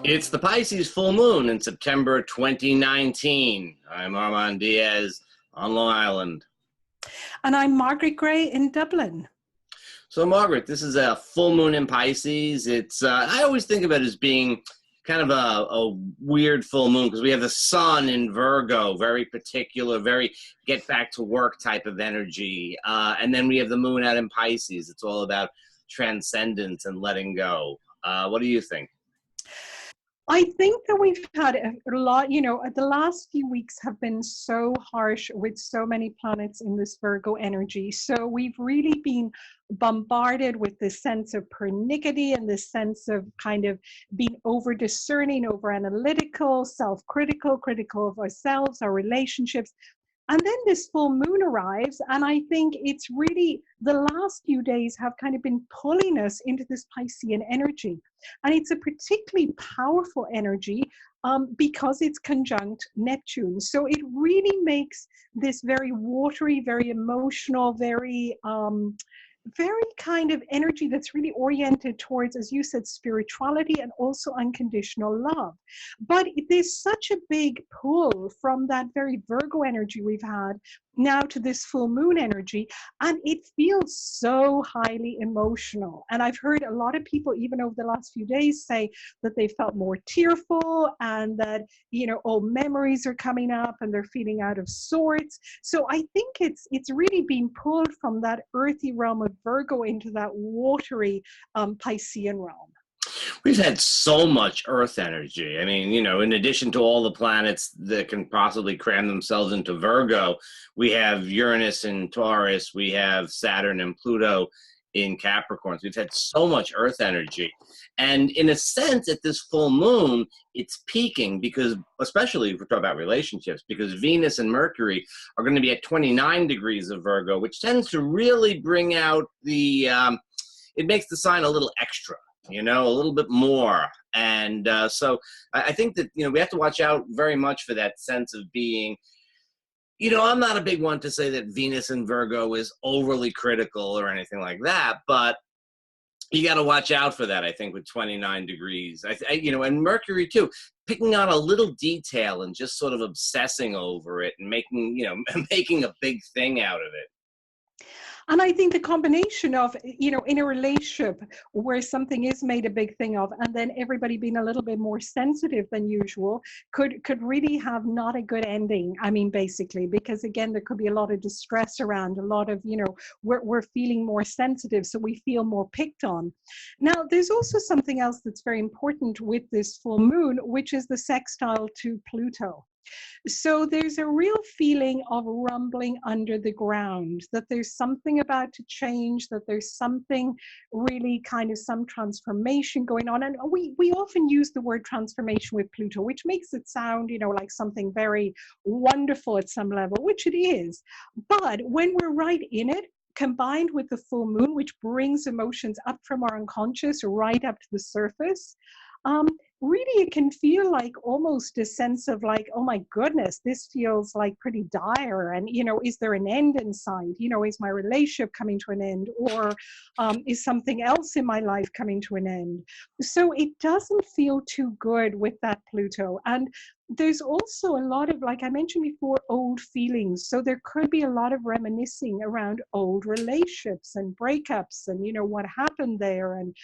It's the Pisces full moon in September 2019. I'm Armand Diaz on Long Island. And I'm Margaret Gray in Dublin. So, Margaret, this is a full moon in Pisces. I always think of it as being kind of a weird full moon because we have the sun in Virgo, very particular, very get back to work type of energy. And then we have the moon out in Pisces. It's all about transcendence and letting go. What do you think? I think that we've had a lot, the last few weeks have been so harsh with so many planets in this Virgo energy. So we've really been bombarded with this sense of pernickety and this sense of kind of being over discerning, over analytical, self-critical, critical of ourselves, our relationships. And then this full moon arrives, and I think it's really the last few days have kind of been pulling us into this Piscean energy. And it's a particularly powerful energy because it's conjunct Neptune. So it really makes this very watery, very emotional, very kind of energy that's really oriented towards, as you said, spirituality and also unconditional love. But there's such a big pull from that very Virgo energy we've had now to this full moon energy, and it feels so highly emotional. And I've heard a lot of people, even over the last few days, say that they felt more tearful and that, old memories are coming up and they're feeling out of sorts. So I think it's really being pulled from that earthy realm of Virgo into that watery Piscean realm. We've had so much Earth energy. I mean, in addition to all the planets that can possibly cram themselves into Virgo, we have Uranus in Taurus, we have Saturn and Pluto in Capricorn. So we've had so much Earth energy. And in a sense, at this full moon, it's peaking because, especially if we're talking about relationships, because Venus and Mercury are going to be at 29 degrees of Virgo, which tends to really bring out it makes the sign a little extra. A little bit more. And so I think that, we have to watch out very much for that sense of being, I'm not a big one to say that Venus in Virgo is overly critical or anything like that, but you got to watch out for that, I think, with 29 degrees. And Mercury too, picking on a little detail and just sort of obsessing over it and making a big thing out of it. And I think the combination of, in a relationship where something is made a big thing of, and then everybody being a little bit more sensitive than usual, could really have not a good ending. I mean, basically, because again, there could be a lot of distress around, a lot of, we're feeling more sensitive, so we feel more picked on. Now, there's also something else that's very important with this full moon, which is the sextile to Pluto. So there's a real feeling of rumbling under the ground, that there's something about to change, that there's something really kind of some transformation going on. And we often use the word transformation with Pluto, which makes it sound, like something very wonderful at some level, which it is. But when we're right in it, combined with the full moon, which brings emotions up from our unconscious right up to the surface, really it can feel like almost a sense of like, oh my goodness, this feels like pretty dire. And, is there an end in sight? Is my relationship coming to an end? Or is something else in my life coming to an end? So it doesn't feel too good with that Pluto. And there's also a lot of, like I mentioned before, old feelings. So there could be a lot of reminiscing around old relationships and breakups and, what happened there. And,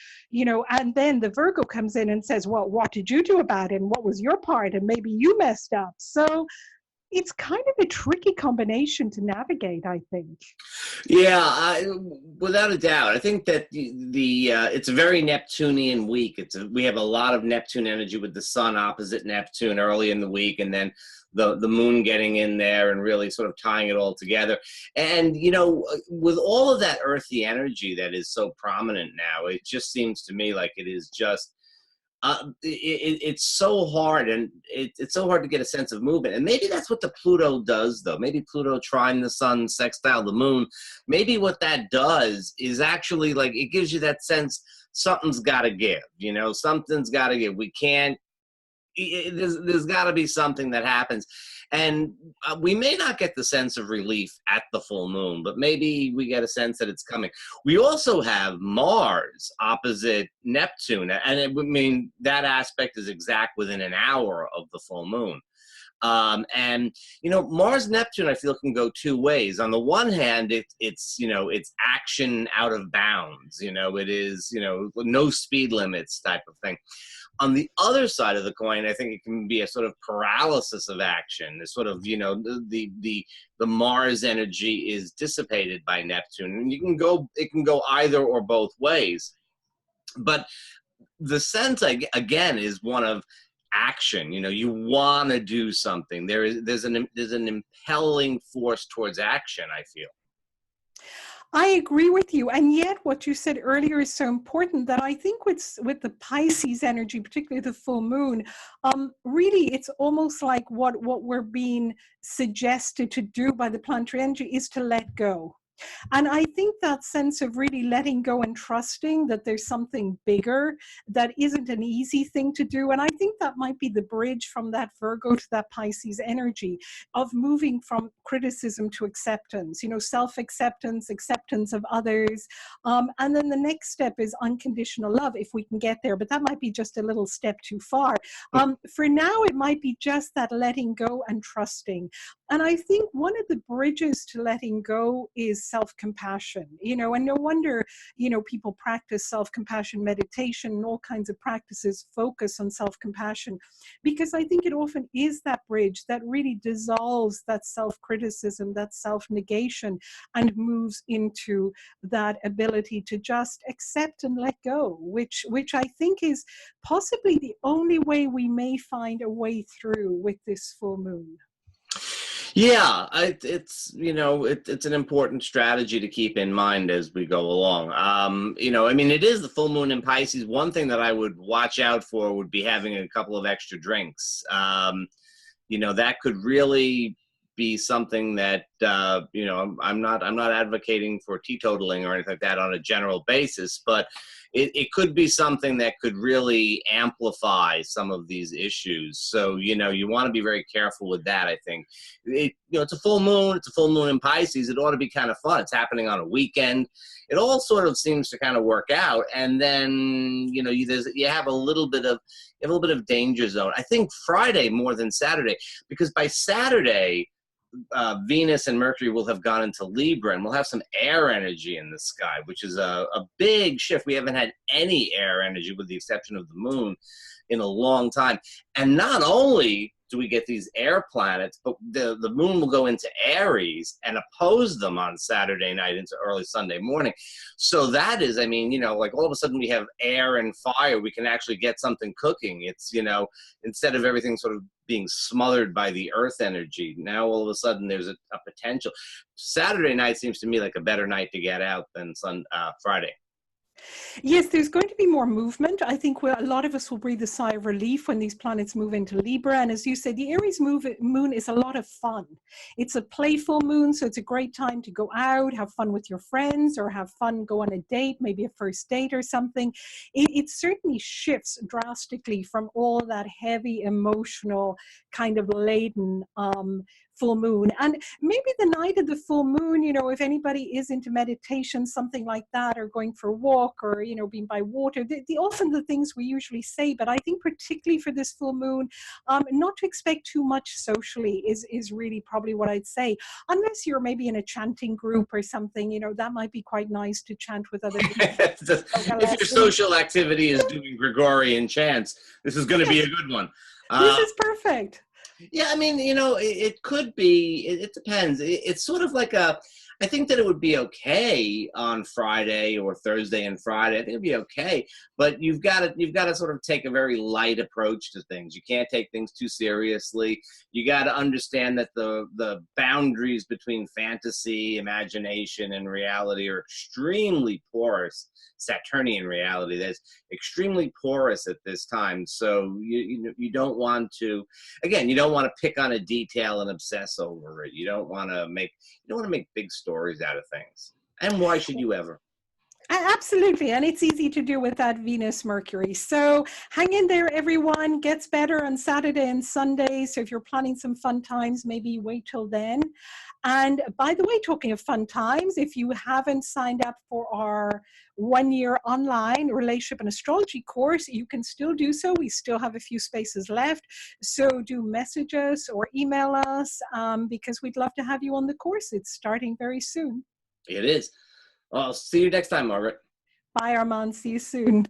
and then the Virgo comes in and says, well, what did you do about it? And what was your part? And maybe you messed up. So it's kind of a tricky combination to navigate, I think. Yeah, without a doubt. I think that it's a very Neptunian week. We have a lot of Neptune energy with the sun opposite Neptune early in the week, and then the moon getting in there and really sort of tying it all together. And, with all of that earthy energy that is so prominent now, it just seems to me like it is just it's so hard, and it's so hard to get a sense of movement. And maybe that's what the Pluto does, though. Maybe Pluto trine the sun, sextile the moon. Maybe what that does is actually, like, it gives you that sense something's got to give. Something's got to give. We can't. There's got to be something that happens. And we may not get the sense of relief at the full moon, but maybe we get a sense that it's coming. We also have Mars opposite Neptune, and I mean, that aspect is exact within an hour of the full moon. And you know, Mars Neptune, I feel, can go two ways. On the one hand, it's you know, it's action out of bounds. You know, it is, you know, no speed limits type of thing. On the other side of the coin, I think it can be a sort of paralysis of action. It's sort of, you know, the Mars energy is dissipated by Neptune, and it can go either or both ways. But the sense, again, is one of action. You know, you want to do something. There's an impelling force towards action, I feel. I agree with you. And yet what you said earlier is so important, that I think with the Pisces energy, particularly the full moon, really it's almost like what we're being suggested to do by the planetary energy is to let go. And I think that sense of really letting go and trusting that there's something bigger that isn't an easy thing to do. And I think that might be the bridge from that Virgo to that Pisces energy of moving from criticism to acceptance, you know, self-acceptance, acceptance of others. And then the next step is unconditional love, if we can get there. But that might be just a little step too far. For now, it might be just that letting go and trusting. And I think one of the bridges to letting go is self-compassion, you know, and no wonder, you know, people practice self-compassion meditation and all kinds of practices focus on self-compassion, because I think it often is that bridge that really dissolves that self-criticism, that self-negation, and moves into that ability to just accept and let go, which I think is possibly the only way we may find a way through with this full moon. Yeah, it's, you know, it's an important strategy to keep in mind as we go along. You know, I mean, it is the full moon in Pisces. One thing that I would watch out for would be having a couple of extra drinks. You know, that could really be something that, you know, I'm not advocating for teetotaling or anything like that on a general basis, but it could be something that could really amplify some of these issues. So, you know, you want to be very careful with that, I think. You know, it's a full moon. It's a full moon in Pisces. It ought to be kind of fun. It's happening on a weekend. It all sort of seems to kind of work out. And then, you know, you have a little bit of danger zone. I think Friday more than Saturday, because by Saturday, Venus and Mercury will have gone into Libra, and we'll have some air energy in the sky, which is a big shift. We haven't had any air energy, with the exception of the moon, in a long time. And not only do we get these air planets, but the moon will go into Aries and oppose them on Saturday night into early Sunday morning. So that is, I mean, you know, like all of a sudden we have air and fire. We can actually get something cooking. It's, you know, instead of everything sort of being smothered by the earth energy, now all of a sudden there's a potential. Saturday night seems to me like a better night to get out than Friday. Yes, there's going to be more movement. I think a lot of us will breathe a sigh of relief when these planets move into Libra. And as you said, the Aries moon is a lot of fun. It's a playful moon, so it's a great time to go out, have fun with your friends, or have fun, go on a date, maybe a first date or something. It certainly shifts drastically from all that heavy, emotional, kind of laden full moon. And maybe the night of the full moon, you know, if anybody is into meditation, something like that, or going for a walk, or, you know, being by water, often the things we usually say, but I think particularly for this full moon, not to expect too much socially is really probably what I'd say, unless you're maybe in a chanting group or something, you know, that might be quite nice to chant with other people. If your social activity is doing Gregorian chants, this is going to be a good one. This is perfect. Yeah, I mean, you know, it could be, it depends. It's sort of like I think that it would be okay on Friday or Thursday and Friday. I think it'd be okay, but you've got to sort of take a very light approach to things. You can't take things too seriously. You got to understand that the boundaries between fantasy, imagination, and reality are extremely porous. Saturnian reality that's extremely porous at this time. So you don't want to, again, you don't want to pick on a detail and obsess over it. You don't want to make big stories out of things. And why should you ever? Absolutely. And it's easy to do with that Venus Mercury. So hang in there, everyone. Gets better on Saturday and Sunday. So if you're planning some fun times, maybe wait till then. And by the way, talking of fun times, if you haven't signed up for our 1 year online relationship and astrology course, you can still do so. We still have a few spaces left. So do message us or email us because we'd love to have you on the course. It's starting very soon. It is. Well, I'll see you next time, Margaret. Bye, Armand. See you soon.